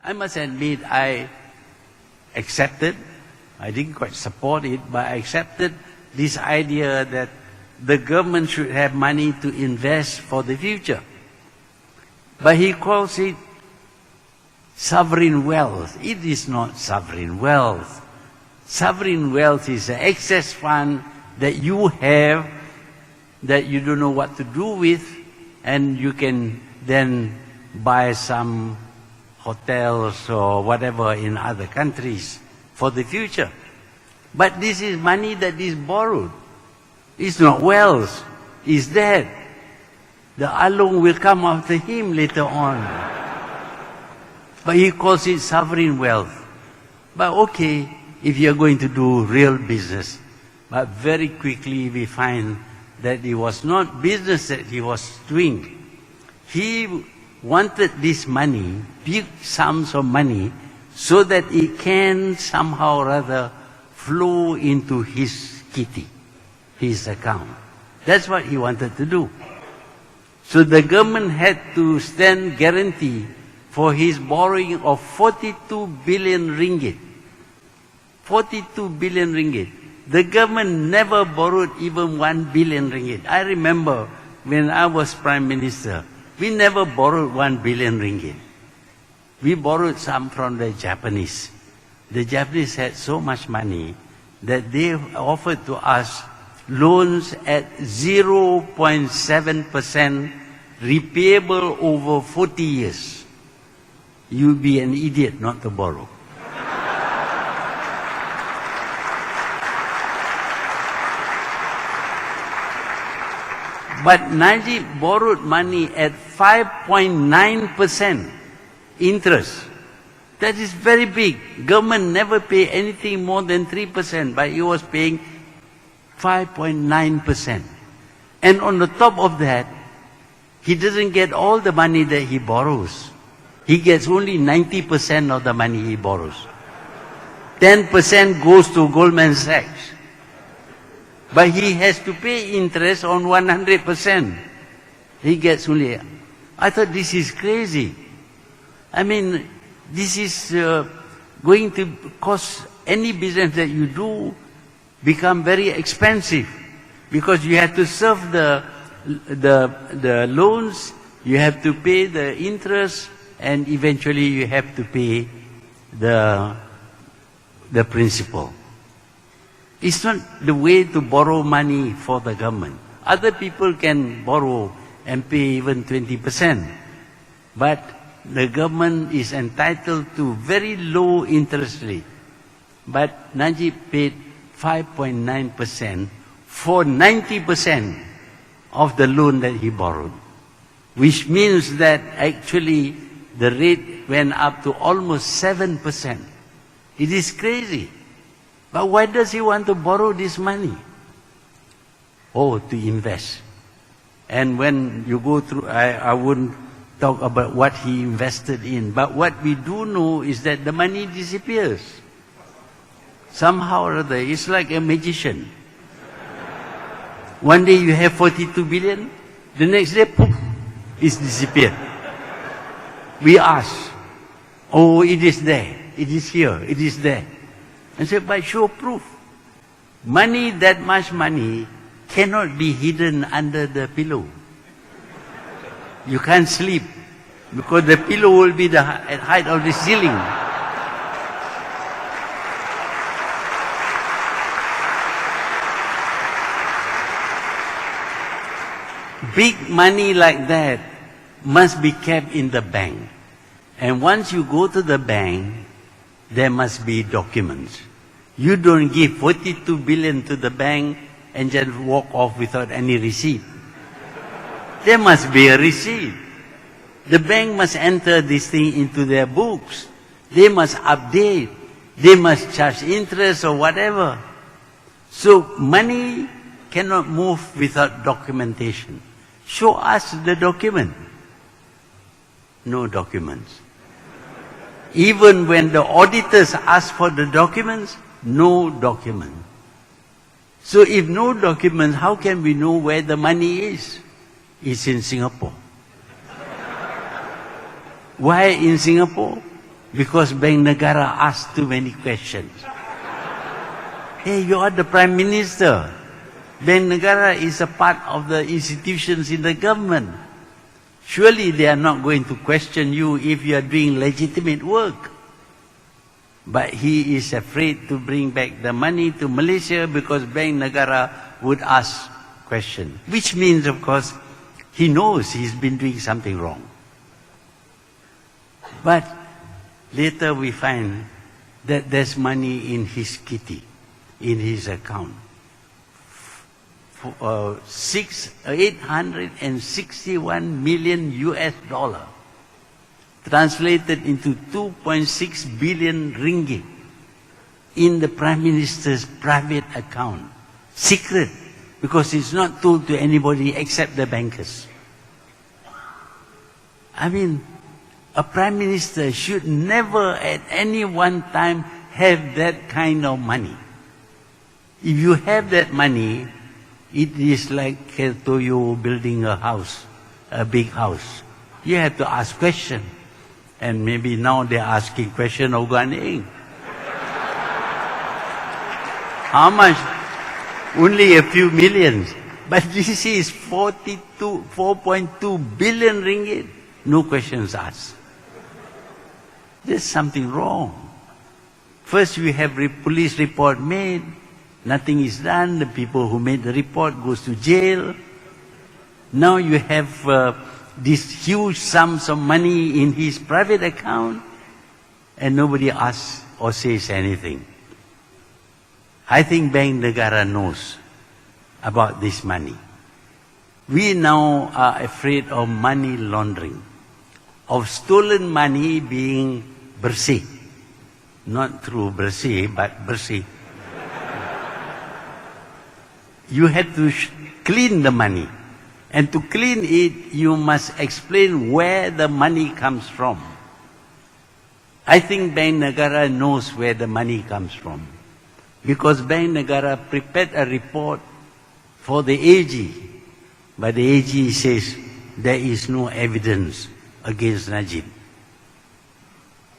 I must admit, I accepted, I didn't quite support it, but I accepted this idea that the government should have money to invest for the future. But he calls it sovereign wealth. It is not sovereign wealth. Sovereign wealth is an excess fund that you have that you don't know what to do with, and you can then buy some hotels or whatever in other countries for the future. But this is money that is borrowed. It's not wealth. It's dead. The alung will come after him later on. But he calls it sovereign wealth. But okay, if you're going to do real business. But very quickly we find that it was not business that he was doing. He wanted this money, big sums of money, so that it can somehow or other flow into his kitty, his account. That's what he wanted to do. So the government had to stand guarantee for his borrowing of 42 billion ringgit. 42 billion ringgit. The government never borrowed even 1 billion ringgit. I remember when I was Prime Minister, we never borrowed 1 billion ringgit. We borrowed some from the Japanese. The Japanese had so much money that they offered to us loans at 0.7% repayable over 40 years. You'd be an idiot not to borrow. But Najib borrowed money at 5.9% interest. That is very big. Government never pay anything more than 3%, but he was paying 5.9%. And on the top of that, he doesn't get all the money that he borrows. He gets only 90% of the money he borrows. 10% goes to Goldman Sachs. But he has to pay interest on 100%. He gets only... I thought this is crazy. I mean, this is going to cause any business that you do become very expensive, because you have to serve the loans, you have to pay the interest, and eventually you have to pay the principal. It's not the way to borrow money for the government. Other people can borrow and pay even 20%. But the government is entitled to very low interest rate. But Najib paid 5.9% for 90% of the loan that he borrowed. Which means that actually the rate went up to almost 7%. It is crazy. But why does he want to borrow this money? Oh, to invest. And when you go through, I wouldn't talk about what he invested in, but what we do know is that the money disappears. Somehow or other, it's like a magician. One day you have 42 billion, the next day, poof, it's disappeared. We ask, oh, it is there, it is here, it is there. And say, but show proof. Money, that much money, cannot be hidden under the pillow. You can't sleep, because the pillow will be the height of the ceiling. Big money like that must be kept in the bank. And once you go to the bank, there must be documents. You don't give 42 billion to the bank and just walk off without any receipt. There must be a receipt. The bank must enter this thing into their books. They must update. They must charge interest or whatever. So money cannot move without documentation. Show us the document. No documents. Even when the auditors ask for the documents, no document. So if no documents, how can we know where the money is? It's in Singapore. Why in Singapore? because Bank Negara asked too many questions. Hey, you are the Prime Minister. Bank Negara is a part of the institutions in the government. Surely they are not going to question you if you are doing legitimate work. But he is afraid to bring back the money to Malaysia because Bank Negara would ask questions. Which means, of course, he knows he's been doing something wrong. But later we find that there's money in his kitty, in his account. 861 million US dollar, translated into 2.6 billion ringgit in the Prime Minister's private account. Secret, because it's not told to anybody except the bankers. I mean, a Prime Minister should never at any one time have that kind of money. If you have that money, it is like Toyo building a house, a big house. You have to ask questions. And maybe now they're asking question of Guan Eng. How much? Only a few millions. But this is 4.2 billion ringgit. No questions asked. There's something wrong. First you have police report made. Nothing is done. The people who made the report goes to jail. Now you have these huge sums of money in his private account, and nobody asks or says anything. I think Bank Negara knows about this money. We now are afraid of money laundering, of stolen money being bersih. Not through bersih, but bersih. You have to clean the money. And to clean it, you must explain where the money comes from. I think Bank Negara knows where the money comes from. Because Bank Negara prepared a report for the AG. But the AG says there is no evidence against Najib.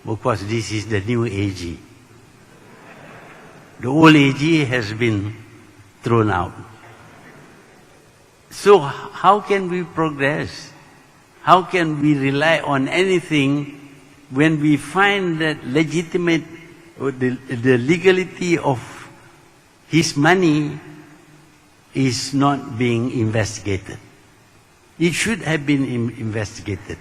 Of course, this is the new AG. The old AG has been thrown out. So how can we progress? How can we rely on anything when we find that legitimate, or the legality of his money is not being investigated? It should have been investigated.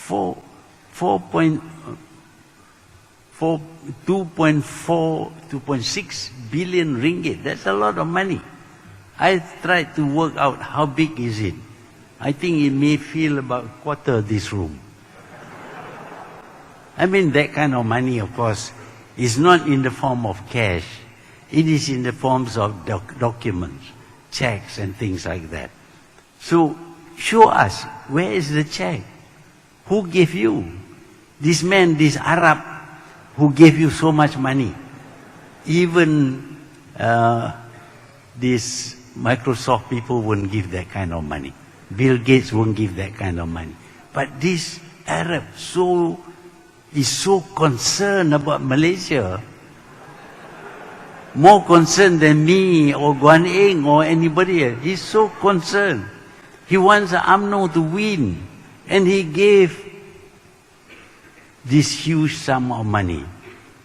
2.6 billion ringgit. That's a lot of money. I tried to work out how big is it. I think it may fill about a quarter of this room. I mean, that kind of money, of course, is not in the form of cash. It is in the forms of documents, checks and things like that. So, show us, where is the check? Who gave you? This man, this Arab, who gave you so much money. Even these Microsoft people wouldn't give that kind of money. Bill Gates won't give that kind of money. But this Arab is so concerned about Malaysia, more concerned than me or Guan Eng or anybody else. He's so concerned. He wants the UMNO to win. And he gave this huge sum of money,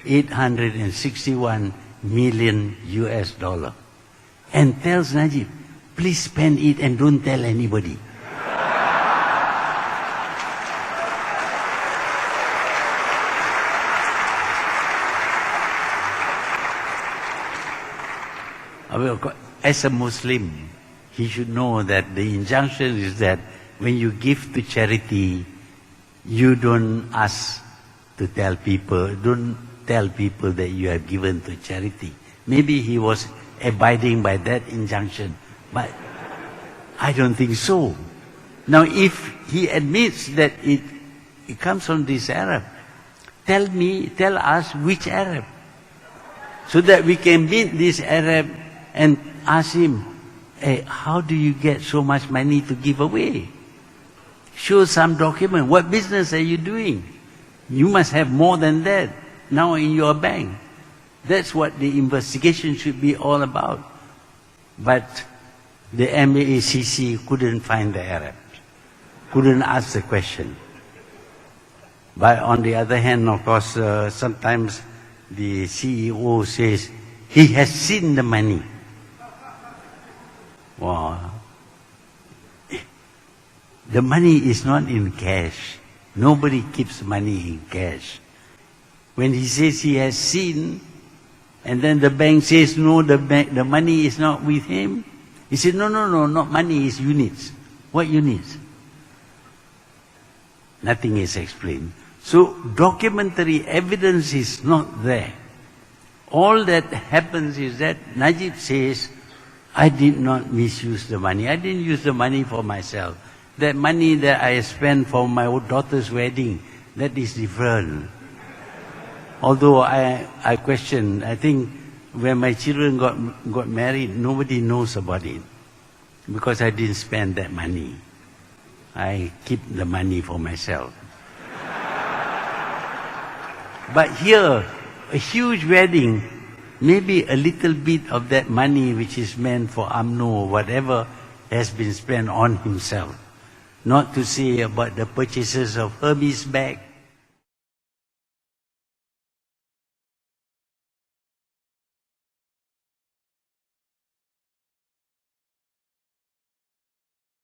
861 million US dollar. And tells Najib, please spend it and don't tell anybody. As a Muslim, he should know that the injunction is that when you give to charity, you don't ask to tell people, don't tell people that you have given to charity. Maybe he was abiding by that injunction, but I don't think so. Now, if he admits that it comes from this Arab, tell us which Arab, so that we can meet this Arab and ask him, hey, how do you get so much money to give away? Show some document. What business are you doing? You must have more than that now in your bank. That's what the investigation should be all about. But the MACC couldn't find the Arabs, couldn't ask the question. But on the other hand, of course, sometimes the CEO says he has seen the money. Wow. The money is not in cash. Nobody keeps money in cash. When he says he has seen, and then the bank says, no, the money is not with him, he said, no, not money, it's units. What units? Nothing is explained. So documentary evidence is not there. All that happens is that Najib says, I did not misuse the money. I didn't use the money for myself. That money that I spent for my daughter's wedding, that is different. Although I question, I think when my children got married, nobody knows about it. Because I didn't spend that money. I keep the money for myself. But here, a huge wedding, maybe a little bit of that money which is meant for UMNO or whatever has been spent on himself. Not to say about the purchases of Hermes bag,